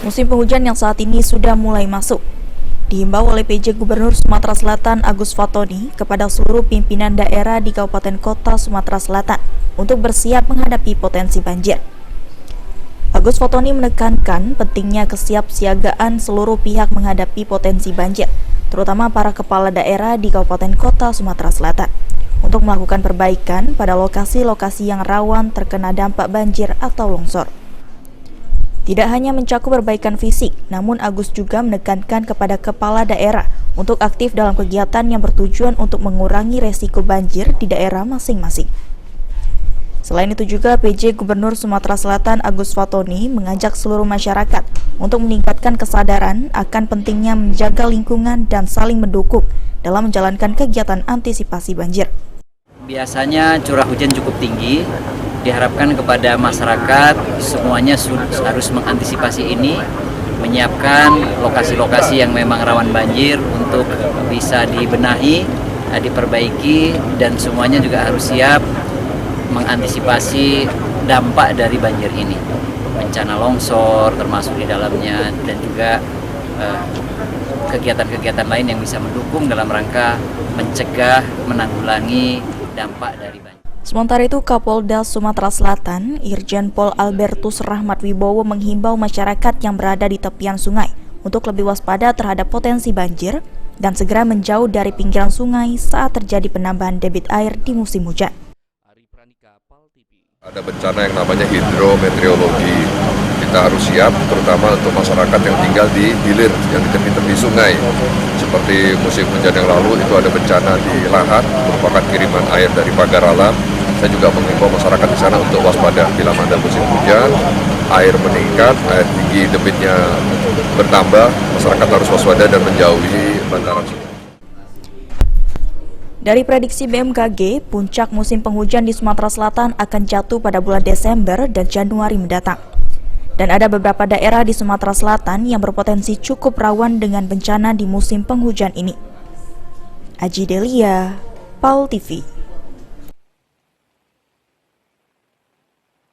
Musim penghujan yang saat ini sudah mulai masuk. Dihimbau oleh PJ Gubernur Sumatera Selatan Agus Fatoni kepada seluruh pimpinan daerah di Kabupaten Kota Sumatera Selatan untuk bersiap menghadapi potensi banjir. Agus Fatoni menekankan pentingnya kesiapsiagaan seluruh pihak menghadapi potensi banjir, terutama para kepala daerah di Kabupaten Kota Sumatera Selatan, untuk melakukan perbaikan pada lokasi-lokasi yang rawan terkena dampak banjir atau longsor. Tidak hanya mencakup perbaikan fisik, namun Agus juga menekankan kepada kepala daerah untuk aktif dalam kegiatan yang bertujuan untuk mengurangi resiko banjir di daerah masing-masing. Selain itu juga PJ Gubernur Sumatera Selatan Agus Fatoni mengajak seluruh masyarakat untuk meningkatkan kesadaran akan pentingnya menjaga lingkungan dan saling mendukung dalam menjalankan kegiatan antisipasi banjir. Biasanya curah hujan cukup tinggi. Diharapkan kepada masyarakat semuanya harus mengantisipasi ini, menyiapkan lokasi-lokasi yang memang rawan banjir untuk bisa dibenahi, diperbaiki, dan semuanya juga harus siap mengantisipasi dampak dari banjir ini, bencana longsor termasuk di dalamnya, dan juga kegiatan-kegiatan lain yang bisa mendukung dalam rangka mencegah, menanggulangi dampak dari banjir. Sementara itu, Kapolda Sumatera Selatan, Irjen Pol Albertus Rahmat Wibowo menghimbau masyarakat yang berada di tepian sungai untuk lebih waspada terhadap potensi banjir dan segera menjauh dari pinggiran sungai saat terjadi penambahan debit air di musim hujan. Ada bencana yang namanya hidrometeorologi. Kita harus siap, terutama untuk masyarakat yang tinggal di hilir, yang di tepi-tepi sungai. Seperti musim hujan yang lalu, itu ada bencana di lahat, merupakan kiriman air dari pagar alam. Saya juga mengimbau masyarakat di sana untuk waspada bila mana musim hujan, air meningkat, air tinggi debitnya bertambah, masyarakat harus waspada dan menjauhi bantaran sungai. Dari prediksi BMKG, puncak musim penghujan di Sumatera Selatan akan jatuh pada bulan Desember dan Januari mendatang. Dan ada beberapa daerah di Sumatera Selatan yang berpotensi cukup rawan dengan bencana di musim penghujan ini. Aji Delia, PAL TV.